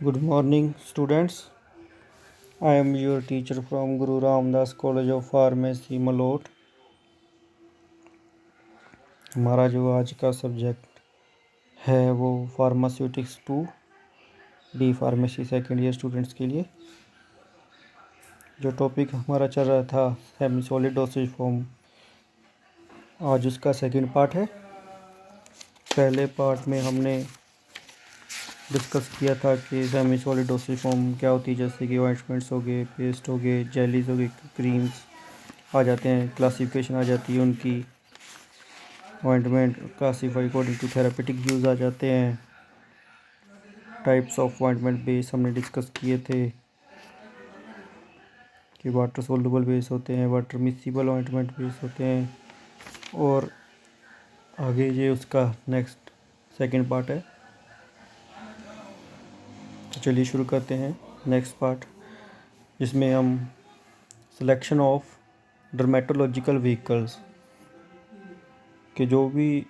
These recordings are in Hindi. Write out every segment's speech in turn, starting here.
Good morning, students. I am your teacher from Guru Ramdas College of Pharmacy, Malout. हमारा जो आज का सब्जेक्ट है वो pharmaceutics 2 D pharmacy second year students के लिए। जो टॉपिक हमारा चल रहा था सेमी सॉलिड डोसेज फॉर्म, आज उसका सेकंड पार्ट है। पहले पार्ट में हमने डिस्कस किया था कि सेमी सॉलिड डोसेज फॉर्म क्या होती है, जैसे कि ऑइंटमेंट्स हो गए, पेस्ट हो गए, जेलीज हो गए, क्रीम्स आ जाते हैं, क्लासिफिकेशन आ जाती है उनकी। Ointment classify according to therapeutic use आ जाते हैं। टाइप्स ऑफ ऑइंटमेंट बेस हमने डिस्कस किए थे कि वाटर सोल्युबल बेस होते हैं, वाटर मिसिबल ऑइंटमेंट बेस होते हैं, और आगे ये उसका नेक्स्ट सेकंड पार्ट है। तो चलिए शुरू करते हैं नेक्स्ट पार्ट, जिसमें हम सिलेक्शन ऑफ डर्मेटोलॉजिकल व्हीकल्स कि जो भी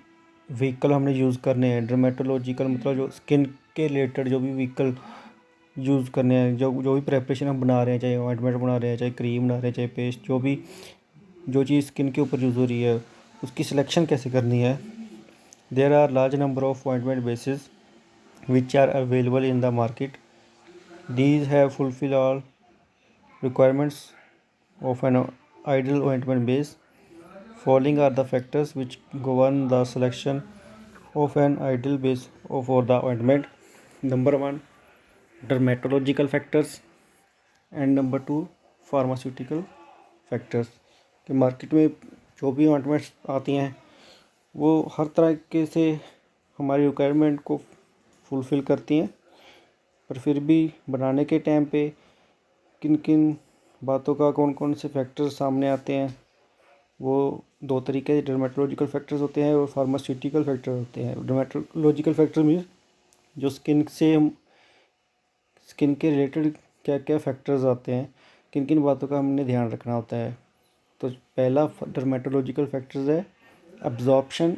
व्हीकल हमने यूज़ करने हैं, डर्मेटोलॉजिकल मतलब जो स्किन के रिलेटेड जो भी व्हीकल यूज़ करने हैं, जो भी प्रेपरेशन हम बना रहे हैं, चाहे ऑइंटमेंट बना रहे हैं, चाहे क्रीम बना रहे हैं, चाहे पेस्ट, जो चीज़ स्किन के ऊपर यूज़ हो रही है, उसकी सिलेक्शन कैसे करनी है। There are large number of ointment bases which are available in the market. These have fulfil all requirements of an ideal ointment base. Following are the factors which govern the selection of an ideal base for the ointment. Number 1, dermatological factors, and number 2, pharmaceutical factors। कि मार्केट में जो भी ऑइंटमेंट्स आती हैं वो हर तरह के से हमारी रिक्वायरमेंट को फुलफ़िल करती हैं, पर फिर भी बनाने के टाइम पे किन किन बातों का, कौन कौन से फैक्टर्स सामने आते हैं, वो दो तरीके के डर्मेटोलॉजिकल फैक्टर्स होते हैं और फार्मास्यूटिकल फैक्टर होते हैं। डर्मेटोलॉजिकल फैक्टर मीन्स जो स्किन के रिलेटेड क्या क्या फैक्टर्स आते हैं, किन किन बातों का हमने ध्यान रखना होता है। तो पहला डर्मेटोलॉजिकल फैक्टर्स है absorption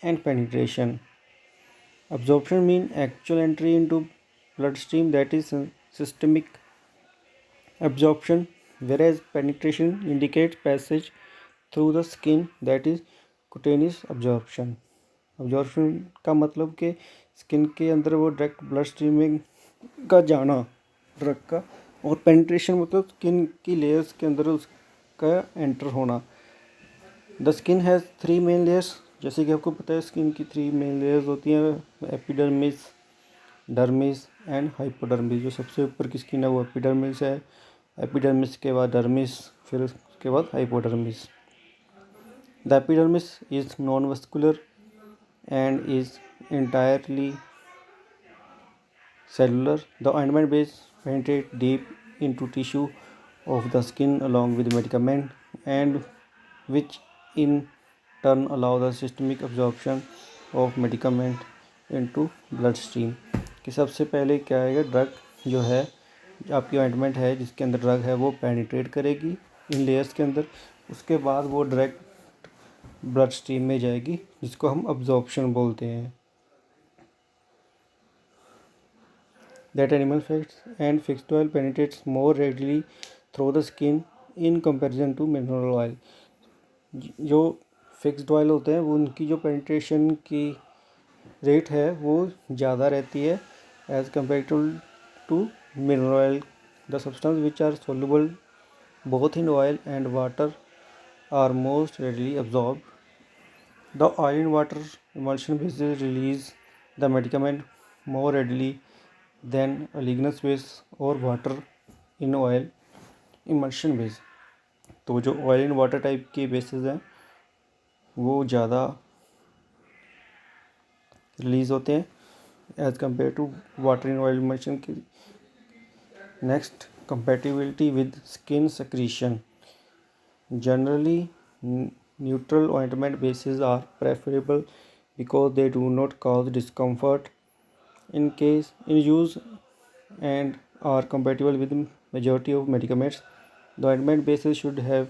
and penetration. Absorption mean actual entry into blood stream, that is systemic absorption, whereas penetration indicates passage through the skin, that is cutaneous absorption। absorption का मतलब कि स्किन के अंदर वो डायरेक्ट ब्लड स्ट्रीम में का जाना ड्रग का, और पेनिट्रेशन मतलब स्किन की लेयर्स के अंदर उसका एंटर होना। The skin has 3 main layers, जैसे कि आपको पता है स्किन की 3 मेन लेयर्स होती हैं, एपिडर्मिस, डर्मिस एंड हाइपोडर्मिस। जो सबसे ऊपर की स्किन है वो एपिडर्मिस है, एपिडर्मिस के बाद डर्मिस, फिर उसके बाद hypodermis. The epidermis is non vascular and is entirely cellular. The ointment base penetrates deep into tissue of the skin along with medicament, and which in turn allow the systemic absorption of medicament into bloodstream। कि सबसे पहले क्या आएगा, ड्रग जो है, आपकी ऑइंटमेंट है जिसके अंदर ड्रग है, वो पेनिट्रेट करेगी इन लेयर्स के अंदर, उसके बाद वो डायरेक्ट ब्लड स्ट्रीम में जाएगी, जिसको हम अब्जॉर्प्शन बोलते हैं। That animal fats and fixed oil penetrates more readily through the skin in comparison to mineral oil। जो फिक्स्ड ऑयल होते हैं वो उनकी जो पेनिट्रेशन की रेट है वो ज़्यादा रहती है as compare to mineral oil. The substance which are soluble both in oil and water are most readily absorbed। The oil in water emulsion bases release the medicament more readily than a ligneous base or water in oil emulsion base। तो जो ऑयल इन वाटर टाइप के बेसिस हैं वो ज़्यादा रिलीज़ होते हैं as compare to water in oil emulsion के। Next, compatibility with skin secretion। Generally, neutral ointment bases are preferable because they do not cause discomfort in use and are compatible with the majority of medicaments। The ointment bases should have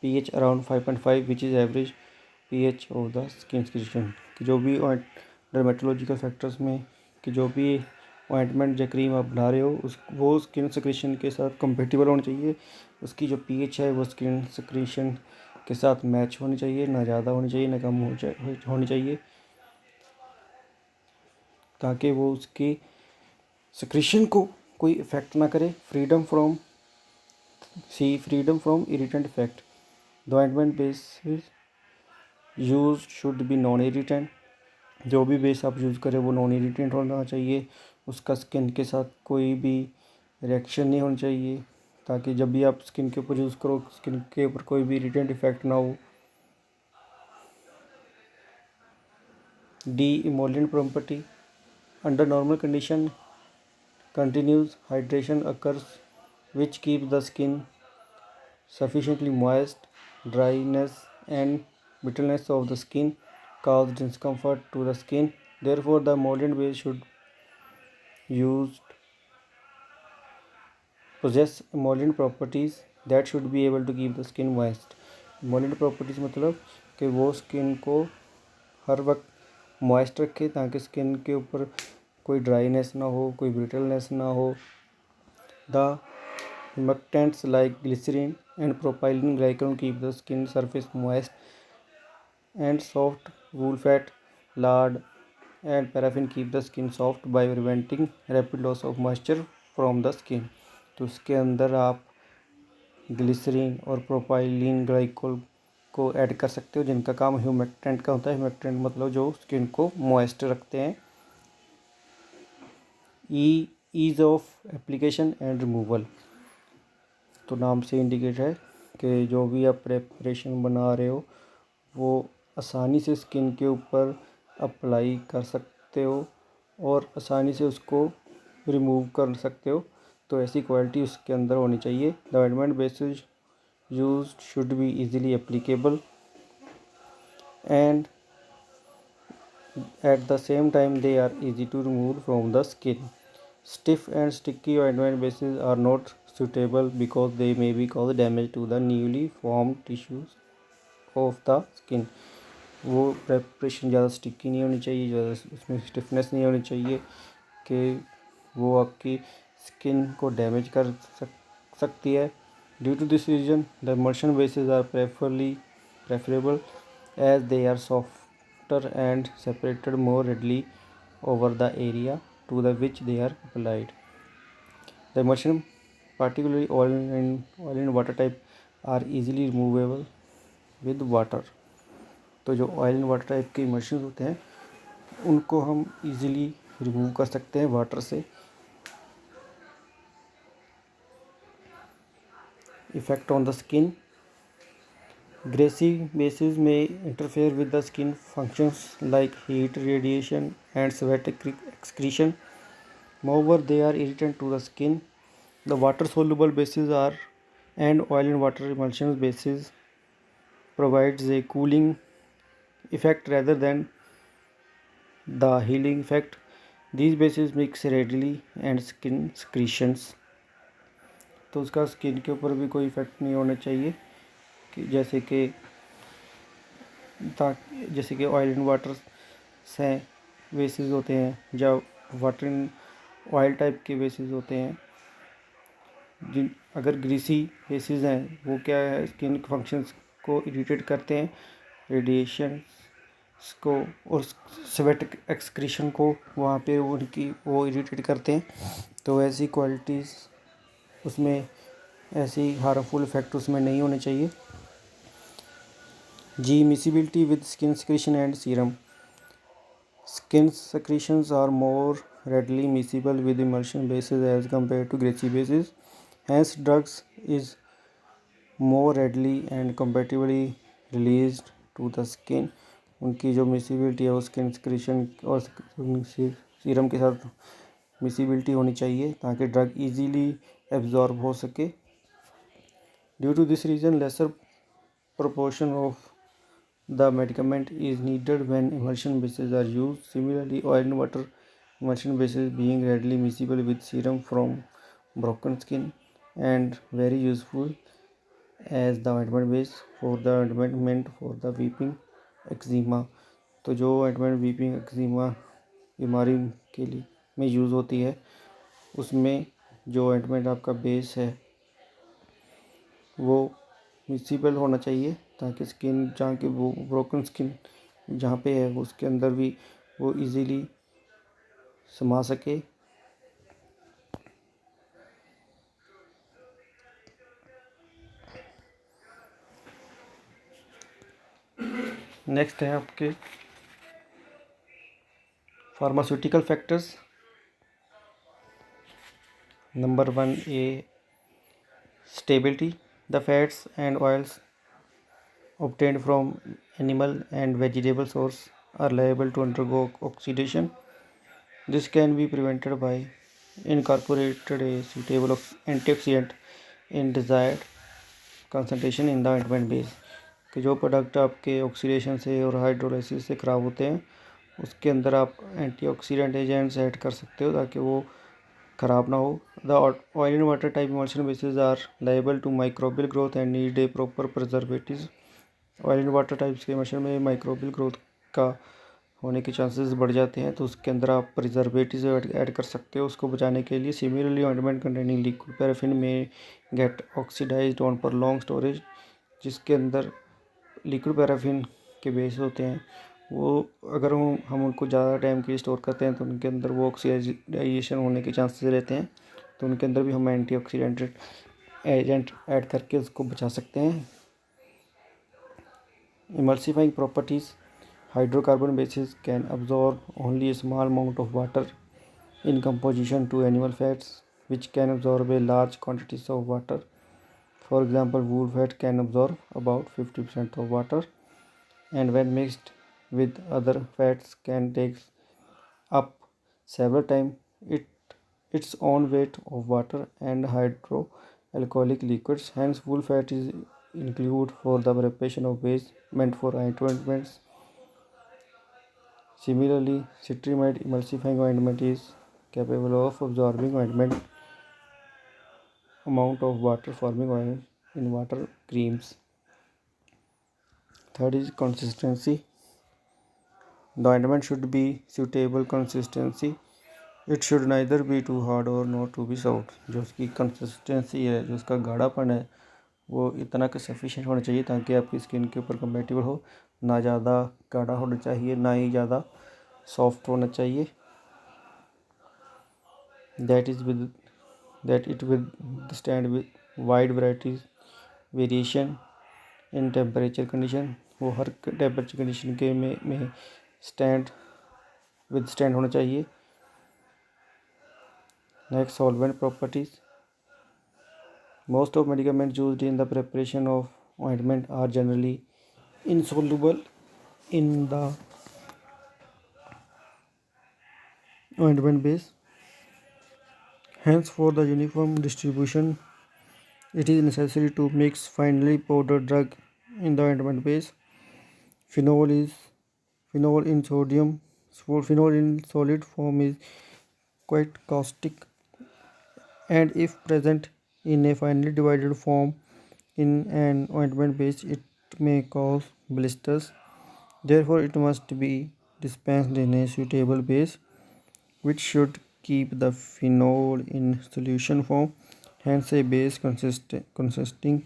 pH around 5.5, which is average pH of the skin secretion। कि जो भी डर्मेटोलॉजिकल फैक्टर्स में कि जो भी ऑइंटमेंट या क्रीम आप बना रहे हो वो स्किन सिक्रीशन के साथ कंपेटिबल होनी चाहिए। उसकी जो पीएच है वो स्किन सिक्रीशन के साथ मैच होनी चाहिए, ना ज़्यादा होनी चाहिए ना कम होनी चाहिए, ताकि वो उसकी सिक्रीशन को कोई इफ़ेक्ट ना करे। Freedom from irritant effect. The ointment base use should be non irritant. जो भी बेस आप यूज़ करें वो नॉन इरिटेंट होना चाहिए। उसका स्किन के साथ कोई भी रिएक्शन नहीं होना चाहिए, ताकि जब भी आप स्किन के ऊपर यूज़ करो स्किन के ऊपर कोई भी इरिटेंट इफेक्ट ना हो। D emollient property. Under normal condition continuous hydration occurs which keeps the skin sufficiently moist. Dryness and brittleness of the skin cause discomfort to the skin. Therefore, the emollient base should used possess emollient properties that should be able to keep the skin moist. Emollient properties मतलब कि वो स्किन को हर वक्त मॉइस्ट रखे, ताकि स्किन के ऊपर कोई ड्राइनेस ना हो, कोई ब्रिटलनेस ना हो। The humectants like glycerin and propylene glycol keep the skin surface moist and soft. Wool fat, lard, and paraffin keep the skin soft by preventing rapid loss of moisture from the skin. तो उसके अंदर आप ग्लिसरीन और प्रोपाइलिन ग्लाइकोल को ऐड कर सकते हो, जिनका काम ह्यूमेक्टेंट का होता है। ह्यूमेक्टेंट मतलब जो स्किन को मॉइस्ट रखते हैं। Ease of application and removal. तो नाम से इंडिकेट है कि जो भी आप प्रेपरेशन बना रहे हो वो आसानी से स्किन के ऊपर अप्लाई कर सकते हो और आसानी से उसको रिमूव कर सकते हो। तो ऐसी क्वालिटी उसके अंदर होनी चाहिए। The ointment basis used should be easily applicable and at the same time they are easy to remove from the skin. Stiff and sticky ointment bases are not suitable because they may be cause damage to the newly formed tissues of the skin. वो प्रेपरेशन ज़्यादा स्टिकी नहीं होनी चाहिए, ज़्यादा उसमें स्टिफनेस नहीं होनी चाहिए कि वो आपकी स्किन को डैमेज कर सकती है। Due to this reason the emulsion bases are preferable as they are softer and separated more readily over the area to the which they are applied. The emulsion, particularly oil and water type, are easily removable with water. तो जो ऑयल एंड वाटर टाइप के इमल्शन होते हैं उनको हम इजीली रिमूव कर सकते हैं वाटर से। Effect on the skin. Greasy bases may interfere with the skin functions like heat, radiation, and sweat excretion. Moreover, they are irritant to the skin. The water-soluble bases are and oil and water emulsion bases provides a cooling effect rather than the healing effect. These bases mix readily and skin secretions. तो उसका स्किन के ऊपर भी कोई इफेक्ट नहीं होना चाहिए कि जैसे कि ऑयल एंड वाटर से बेसिस होते हैं या वाटर एंड ऑयल टाइप के बेसिस होते हैं। जिन अगर ग्रीसी बेसिस हैं वो क्या है, स्किन फंक्शंस को इरिटेट करते हैं, रेडिएशन को और स्वेट एक्सक्रीशन को वहाँ पे उनकी वो इरिटेट करते हैं। तो ऐसी क्वालिटीज़ उसमें, ऐसी हार्मफुल इफेक्ट उसमें नहीं होने चाहिए। G. Miscibility with skin secretion and serum. Skin secretions are more readily miscible with emulsion bases as compared to greasy bases. Hence, drugs is more readily and compatibly released to the skin. उनकी जो मिसिबिलिटी है वो स्किन सिक्रीशन और सीरम के साथ मिसिबिलिटी होनी चाहिए ताकि ड्रग इजीली एब्जॉर्ब हो सके। Due to this reason lesser proportion of the medicament is needed when emulsion bases are used. Similarly, oil and water emulsion bases being readily miscible with serum from broken skin and very useful as the ointment base for the ointment for the weeping eczema. तो जो ointment weeping eczema बीमारी के लिए में यूज़ होती है, उसमें जो ऑइंटमेंट आपका बेस है वो मिक्सिबल होना चाहिए, ताकि स्किन जहाँ की वो ब्रोकन स्किन जहाँ पे है वो उसके अंदर भी वो इजीली समा सके। नेक्स्ट है आपके pharmaceutical factors. Number 1 A stability. The fats and oils obtained from animal and vegetable source are liable to undergo oxidation. This can be prevented by incorporated a suitable antioxidant in desired concentration in the ointment base। कि जो प्रोडक्ट आपके ऑक्सीडेशन से और हाइड्रोलाइसिस से ख़राब होते हैं उसके अंदर आप एंटीऑक्सीडेंट एजेंट्स ऐड कर सकते हो ताकि वो ख़राब ना हो। The oil and water type emulsion bases are liable to microbial growth and need a proper preservative. Oil and water types के इमल्शन में माइक्रोबियल ग्रोथ का होने के चांसेस बढ़ जाते हैं, तो उसके अंदर आप प्रिजर्वेटिव ऐड कर सकते हो उसको बचाने के लिए। Similarly ointment containing liquid paraffin में गेट ऑक्सीडाइज्ड ऑन पर लॉन्ग स्टोरेज। जिसके अंदर लिक्विड पैराफिन के बेस होते हैं वो अगर हम उनको ज़्यादा टाइम के लिए स्टोर करते हैं तो उनके अंदर वो ऑक्सीडाइजेशन होने के चांसेस रहते हैं, तो उनके अंदर भी हम एंटीऑक्सीडेंट एजेंट ऐड करके उसको बचा सकते हैं। Emulsifying properties. Hydrocarbon bases can absorb only a small amount of water in composition to animal fats, which can absorb a large quantities of water. For example, wool fat can absorb about 50% of water, and when mixed with other fats can take up several times its own weight of water and hydroalcoholic liquids. Hence, wool fat is included for the preparation of base meant for ointments. Similarly, cetrimide emulsifying ointment is capable of absorbing ointment amount of water, forming oil in water creams. Third is consistency. The ointment should be suitable consistency. It should neither be too hard or not to be soft. जो उसकी कंसिस्टेंसी है, जो उसका गाढ़ापन है, वो इतना का सफिशिएंट होना चाहिए ताकि आपकी स्किन के ऊपर कंपेटेबल हो। ना ज़्यादा गाढ़ा होना चाहिए, ना ही ज़्यादा सॉफ्ट होना चाहिए। That it will stand with wide varieties variation in temperature condition. वो हर टेम्परेचर कंडीशन के में स्टैंड होना चाहिए। Next, solvent properties. Most of medicament used in the preparation of ointment are generally insoluble in the ointment base. Hence, for the uniform distribution, it is necessary to mix finely powdered drug in the ointment base. Phenol in solid form is quite caustic, and if present in a finely divided form in an ointment base, it may cause blisters. Therefore, it must be dispensed in a suitable base, which should keep the phenol in solution form. Hence, a base consisting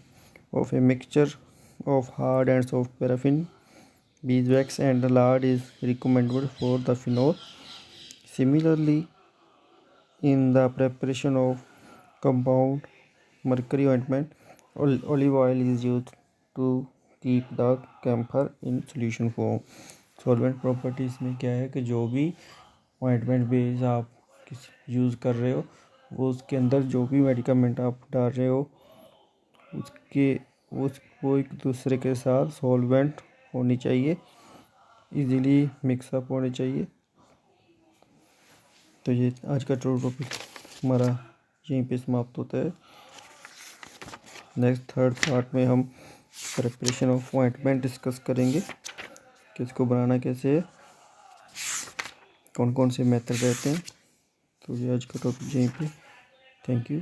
of a mixture of hard and soft paraffin, beeswax, and lard is recommended for the phenol. Similarly, in the preparation of compound mercury ointment, olive oil is used to keep the camphor in solution form. Solvent properties में क्या है कि जो भी ऑइंटमेंट बेस आप यूज़ कर रहे हो वो उसके अंदर जो भी मेडिकामेंट आप डाल रहे हो उसके वो एक दूसरे के साथ सॉल्वेंट होनी चाहिए, इजीली मिक्सअप होनी चाहिए। तो ये आज का टॉपिक हमारा यहीं पे समाप्त होता है। नेक्स्ट थर्ड पार्ट में हम प्रिपरेशन ऑफ ऑइंटमेंट डिस्कस करेंगे कि इसको बनाना कैसे है, कौन कौन से मेथड रहते हैं। तो ये आज का टॉपिक यहीं पे। Thank you.